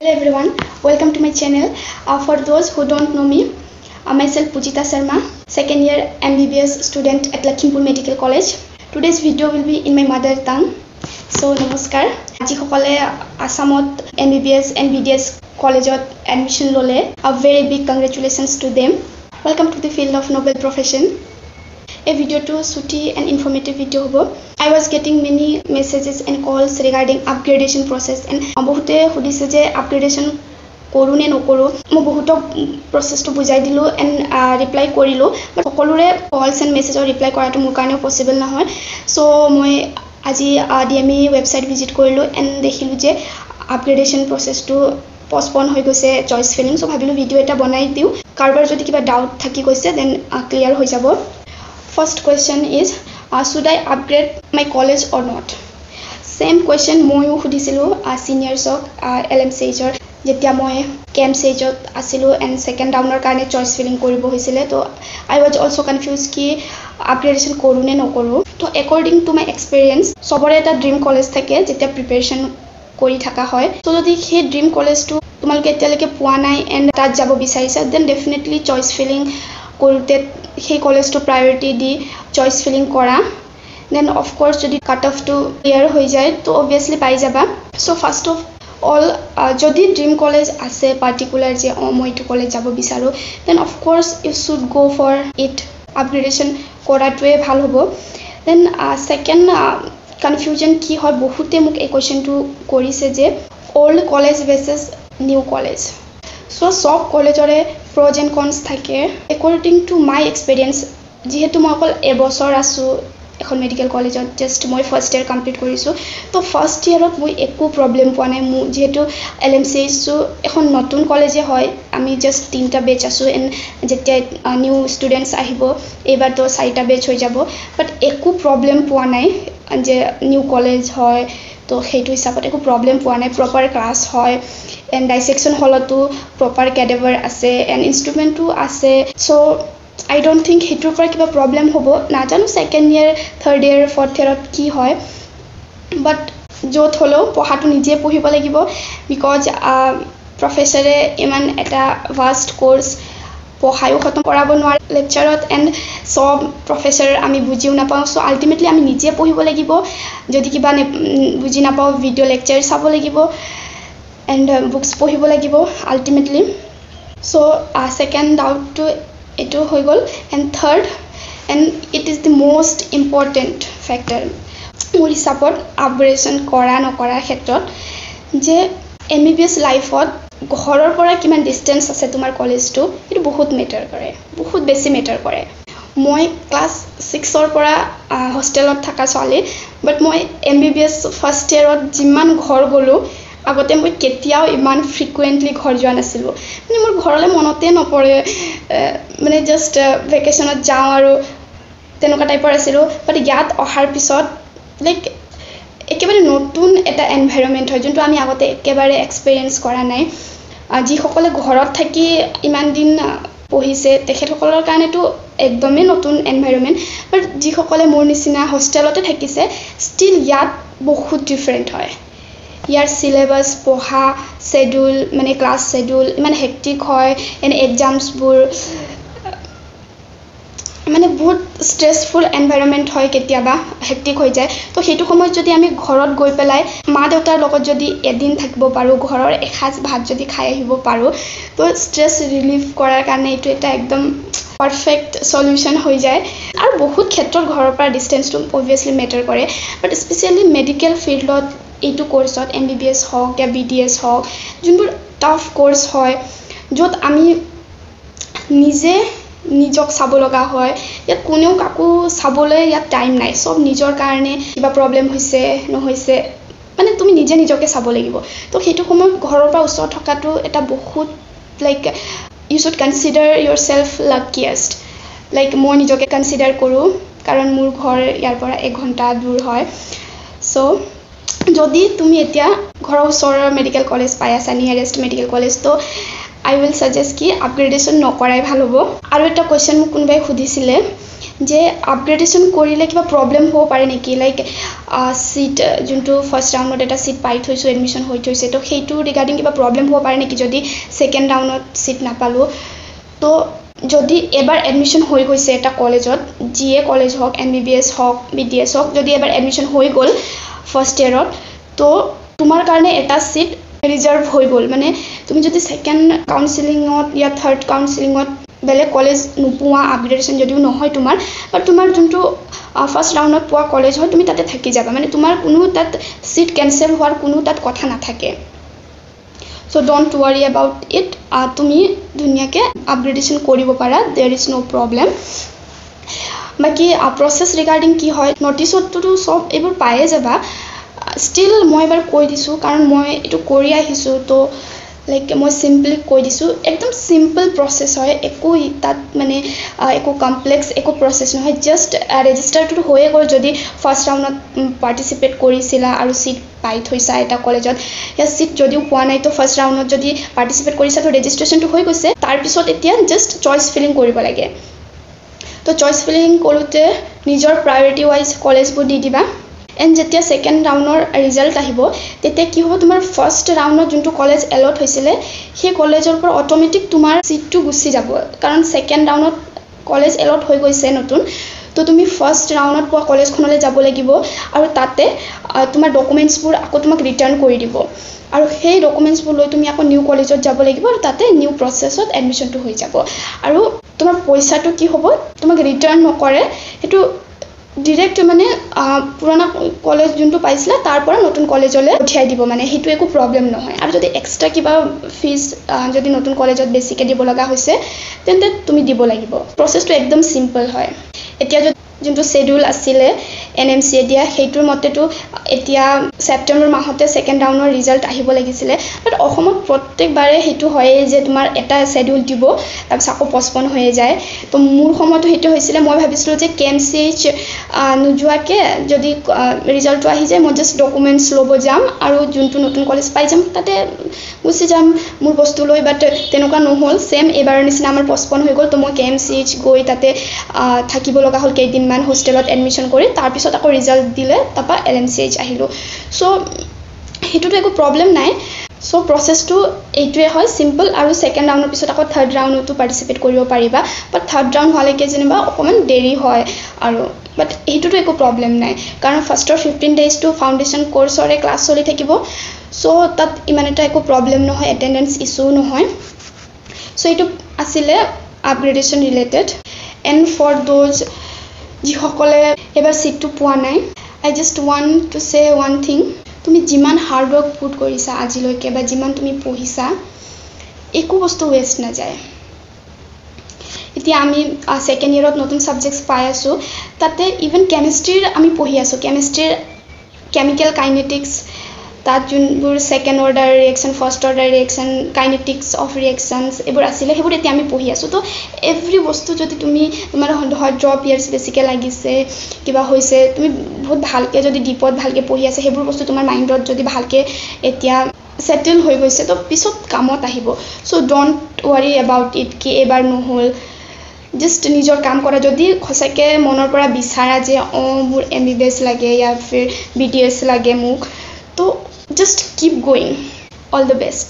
Hello everyone, welcome to my channel. For those who don't know me, myself Pujita Sharma, second year MBBS student at Lakhimpur Medical College. Today's video will be in my mother tongue. So namaskar. Jikokole Asamot MBBS and BDS College admission lole. A very big congratulations to them. Welcome to the field of noble profession. A video to suti and informative video hobo. I was getting many messages and calls regarding upgradation process and বহুতে খুদিছে যে upgradation কৰো নে নকৰো মই বহুত process to বুজাই দিলো and reply কৰিলো but সকলোৰে calls and message reply কৰাটো মোৰ কাৰণে possible নহয় so মই আজি DME website visit কৰিলো and দেখিলো যে upgradation process to postpone হৈ গৈছে choice filling so ভাবিলো ভিডিও এটা বনাই দিও কাৰোবাৰ যদি কিবা ডাউট থাকি গৈছে then clear হৈ যাব. First question is should I upgrade my college or not? Same question moyo khudisilu seniors ok LMCH or jetia moi CAMCH asilu and second downer karone choice filling koribo hoisile to I was also confused ki upgradation koru ne nokoru to according to my experience sobore eta dream college thake jetia preparation kori thaka hoy to jodi he dream college to tumalke etaleke puwa nai and tat jabo bisaisa then definitely choice filling korute he college to priority di choice filling kora then of course jodi cut off to clear hoi jay to obviously pai jaba so first of all jodi dream college ase particular je moi to college jabo bisaru then of course you should go for it upgradation kora to bhal hobo then second confusion ki hoy bahute muk a question to korise je old college versus new college so sob college ore pros and cons thake according to my experience যেহেতু মই অকল এবছৰ আছো এখন medical কলেজত just মই first year complete কৰিছো তো ফাৰ্স্ট ইয়াৰত মই একো প্ৰবলেম পোৱা নাই মই যেহেতু LMCH এখন নতুন কলেজে হয় আমি জাস্ট তিনটা বেচ আছো এন্ড যেতিয়া নিউ স্টুডেন্টস আহিব এবাৰ তো চাৰিটা বেচ হৈ যাব বাট একো প্ৰবলেম পোৱা নাই যে নিউ কলেজ হয় তো সেইটো হিচাপত একো প্ৰবলেম পোৱা নাই প্ৰপাৰ ক্লাস হয় এন্ড ডাইসেকশন হলতো প্ৰপাৰ ক্যাডাভাৰ আছে এন্ড ইনস্ট্ৰুমেন্টটো আছে so I don't think hitur par kiba problem hobo na janu second year third year fourth year ki hoy but jot holo pohatu nije pohibo lagibo because professor e iman eta vast course pohayo khatam korabo noar lecture and sob professor ami bujiu na pao so ultimately ami nije pohibo lagibo jodi kiba buji na pao video lecture sabo lagibo and books pohibo lagibo ultimately so second doubt to eto hoy gol and third and it is the most important factor mor hisapot upgradation kora nokora khetrot je MBBS life ot ghoror pora kiman distance ase tumar college to it bahut matter kore bahut besi matter kore moi class 6 or pora hostel ot thaka chale but moi MBBS first year ot jiman ghor golu আগতে মই কেতিয়াও ইমান ফ্ৰিকুৱেন্টলি ঘৰ যোৱা নাছিলো মানে মোৰ ঘৰলে মনতে নপৰে মানে জাস্ট ভেকেশনত যাও আৰু তেনেকা টাইপৰ আছিল বাট ইয়াত অহাৰ পিছত লাইক একেবাৰে নতুন এটা এনভায়ৰনমেন্ট হয় যোনটো আমি আগতে একেবাৰে এক্সপেৰিয়েন্স কৰা নাই যি সকলে ঘৰত থাকি ইমান দিন পঢ়িছে তেখেতসকলৰ কাৰণেটো একদমই নতুন এনভায়ৰনমেন্ট বাট যি সকলে মোৰ নিচিনা হোষ্টেলতে থাকিছে ষ্টিল ইয়াত বহুত ডিফাৰেন্ট হয় ইয়াৰ সিলেবাস পঢ়া শেডিউল মানে ক্লাস শেডিউল মানে হেক্টিক হয় এন্ড এক্সামস বুৰ মানে বহুত স্ট্ৰেসফুল এনভায়ৰনমেন্ট হয় কেতিয়াবা হেক্টিক হৈ যায় তো হেতু সময় যদি আমি ঘৰত গৈ পেলাই মা দেউতাৰ লগত যদি এদিন থাকিব পাৰো ঘৰৰ এখাজ ভাত যদি খাই আহিব পাৰো তো স্ট্ৰেস ৰিলিফ কৰাৰ কাৰণে এটো এটা একদম পাৰফেক্ট সলিউশন হৈ যায় আৰু বহুত ক্ষেত্ৰত ঘৰৰ পৰা ডিসটেন্সটো obviously মেটাৰ কৰে বাট স্পেশালি মেডিকেল ফিল্ডত এইটো কোৰ্সত MBBS হক या BDS হক যোনবোৰ টাফ কোর্স হয় যত আমি নিজে নিজক চাব লগা হয় ইয়াত কোনেও কাকো চাবলৈ ইয়াত টাইম নাই সব নিজৰ কাৰণে কিবা প্ৰবলেম হৈছে নহৈছে মানে তুমি নিজে নিজকে চাব লাগিব তো হেতু সময় ঘৰৰ পৰা ওচৰত থকাটো এটা বহুত like you should consider yourself luckiest like মই নিজকে কনসিডার কৰো কাৰণ মোৰ ঘৰ ইয়াৰ পৰা 1 ঘন্টা দূৰ হয় সো যদি তুমি এতিয়া ঘৰৰ ওচৰৰ মেডিকেল কলেজ পাই আছা নিয়াৰেষ্ট মেডিকেল কলেজ তো I will suggest ki upgradation নকৰাই ভাল হ'ব আৰু এটা কোৱেশ্চন মোক কোনবাই খুদিছিলে যে আপগ্ৰেডেশন কৰিলে কিবা প্ৰবলেম হ'ব পাৰে নেকি লাইক সিট যোনটো ফার্স্ট রাউন্ডত এটা সিট পাই থৈছো এডমিশন হৈ থৈছে তো সেইটো রিগার্ডিং কিবা প্রবলেম হ'ব পাৰে নেকি যদি সেকেন্ড ৰাউন্ডত সিট নাপালো তো যদি এবাৰ এডমিশন হৈ গৈছে এটা কলেজত জিএ কলেজ হওক এমবিবিএস হওক বিডিএস হওক যদি এবাৰ এডমিশন হৈ গ'ল ফাৰ্স্ট ইয়াৰত তো তোমাৰ কাৰণে এটা সিট ৰিজাৰ্ভ হৈ গ'ল মানে তুমি যদি সেকেন্ড কাউন্সেলিংত ইয়া থাৰ্ড কাউন্সেলিংত বেলেগ কলেজ নোপোৱা আপগ্ৰেডেশন যদিও নহয় তোমাৰ বাট তোমাৰ যোনটো ফাৰ্স্ট ৰাউন্ডত পোৱা কলেজ হয় তুমি তাতে থাকি যাবা মানে তোমাৰ কোনো তাত সিট ক্যান্সেল হোৱাৰ কোনো তাত কথা নাথাকে So don't worry about it. তুমি ধুনিয়াকে আপগ্রেডেশন কৰিব পাৰা there is no problem. বাকি process regarding কি হয় নোটিছতটো সব এবোৰ পায়ে যাবা still মই এবাৰ কৈ দিছো কাৰণ মই এটো কৰি আহিছো তো লাইক মই সিম্পলি কৈ দিছো একদম সিম্পল প্ৰসেস হয় একো তাত মানে একো কমপ্লেক্স একো প্ৰসেস নহয় জাস্ট ৰেজিষ্টাৰটো হৈয়ে গ'ল যদি ফাৰ্স্ট ৰাউন্ডত পাৰ্টিসিপেট কৰিছিলা আৰু সিট পাই থৈছা এটা কলেজত ইয়া সিট যদিও পোৱা নাই তো ফাৰ্স্ট ৰাউন্ডত যদি পাৰ্টিসিপেট কৰিছা তো ৰেজিষ্ট্ৰেচনটো হৈ গৈছে তাৰ পিছত এতিয়া জাস্ট চয়েস ফিলিং কৰিব লাগে তো চয়েস ফিলিং কৰোতে নিজৰ প্ৰায়োৰিটি ওয়াইজ কলেজবোৰ দি দিবা এন্ড যেতিয়া সেকেন্ড ৰাউন্ডৰ ৰিজাল্ট আহিব তেতিয়া কি হ'ব তোমাৰ ফাৰ্স্ট ৰাউন্ডত যোনটো কলেজ এলট হৈছিলে সেই কলেজৰ পৰা অটোমেটিক তোমাৰ সিটটো গুছি যাব কাৰণ সেকেন্ড ৰাউন্ডত কলেজ এলট হৈ গৈছে নতুন তো তুমি ফাৰ্স্ট ৰাউন্ডত পোৱা কলেজখনলৈ যাব লাগিব আৰু তাতে তোমাৰ ডকুমেন্টছবোৰ আকৌ তোমাক ৰিটাৰ্ন কৰি দিব আৰু সেই ডকুমেন্টছবোৰ লৈ তুমি আকৌ নিউ কলেজত যাব লাগিব আৰু তাতে নিউ প্ৰসেছত এডমিশনটো হৈ যাব আৰু তোমাৰ পইচাটো কি হ'ব তোমাক ৰিটাৰ্ন নকৰে এটো ডাইৰেক্ট মানে পুৰণা কলেজ যোনটো পাইছিলা তাৰ পৰা নতুন কলেজলৈ উঠাই দিব মানে হেতু একো প্ৰবলেম নহয় আৰু যদি এক্সট্ৰা কিবা ফিজ যদি নতুন কলেজত বেছিকে দিব লগা হৈছে তেন্তে তুমি দিব লাগিব প্ৰসেসটো একদম সিম্পল হয় এতিয়া যোনটো শেডিউল আছিল এনএমসি দিয়া হেতুৰ মতেটো এতিয়া সেপ্টেম্বৰ মাহতে সেকেন্ড ৰাউন্ডৰ ৰিজাল্ট আহিব লাগিছিল বাট অসমত প্ৰত্যেকবাৰে হেতু হয় যে তোমাৰ এটা শেডিউল দিব তাৰপিছত আকৌ পস্পন হৈ যায় তো মোৰ সময়টো হেতু হৈছিল মই ভাবিছিলো যে কেএমসিএইচ নুজুৱাকে যদি ৰিজাল্টটো আহি যায় মই জাস্ট ডকুমেন্টছ লব যাম আৰু যোনটো নতুন কলেজ পাই যাম তাতে গুছি যাম মোৰ বস্তু লৈ বাট তেনেকুৱা নহল সেম এবাৰৰ নিচিনা আমাৰ পস্পন হৈ গ'ল তো মই কেএমসিএইচ গৈ তাতে থাকিব লগা হল কেইদিনমান হোস্টেলত এডমিশন কৰি তাৰ পিছত আকৌ ৰিজাল্ট দিলে তাপা এলএমসিএইচ আহিলো সো হেতুটো একো প্ৰবলেম নাই সো প্ৰসেসটো এইটোৱে হয় সিম্পল আৰু সেকেন্ড ৰাউণ্ডৰ পিছত আকৌ থাৰ্ড ৰাউণ্ডতো পাৰ্টিসিপেট কৰিব পাৰিবা বাট থাৰ্ড ৰাউণ্ড হোৱালৈকে যেনিবা অকমান দেৰি হয় আৰু বাট হেতুটো একো প্ৰবলেম নাই কাৰণ ফাৰ্ষ্টৰ 15 ডেজ টু ফাউন্ডেশন কোৰ্সৰে ক্লাছ চলি থাকিব সো তাত ইমান এটা একো প্ৰবলেম নহয় এটেন্ডেন্স ইস্যু নহয় সো এটো আছিল আপগ্ৰেডেশন ৰিলেটেড এন্ড ফৰ দোজ যিসকলে এবাৰ সিটটো পোৱা নাই I just want to say one thing তুমি যিমান হাৰ্ড ওয়াৰ্ক পুট কৰিছা আজিলৈকে বা যিমান তুমি পঢ়িছা একো বস্তু ওয়েস্ট না যায় এতিয়া আমি সেকেন্ড ইয়াৰত নতুন সাবজেক্টস পাই আছো তাতে ইভেন কেমিস্ট্ৰিৰ আমি পঢ়ি আছো কেমিস্ট্ৰিৰ কেমিক্যাল কাইনেটিক্স তাত যোনবোৰ second order reaction first order reaction kinetics of reactions এবোৰ আছিল হেবোৰ এতিয়া আমি পঢ়ি আছো তো এভৰি বস্তু যদি তুমি তোমাৰ ড্ৰপ ইয়াৰ্স বেছিকে লাগিছে কিবা হৈছে তুমি বহুত ভালকে যদি ডিপত ভালকে পঢ়ি আছে হেবোৰ বস্তু তোমাৰ মাইন্ডত যদি ভালকে এতিয়া সেটেল হৈ গৈছে তো পিছত কামত আহিব সো ডোন্ট ওয়াৰি এবাউট ইট কি এবাৰ নহল জাস্ট নিজৰ কাম কৰা যদি খসাকে মনৰ পৰা বিচাৰা যে মোৰ এমবিবিএস লাগে या फिर বিটিএস লাগে মোক তো just keep going all the best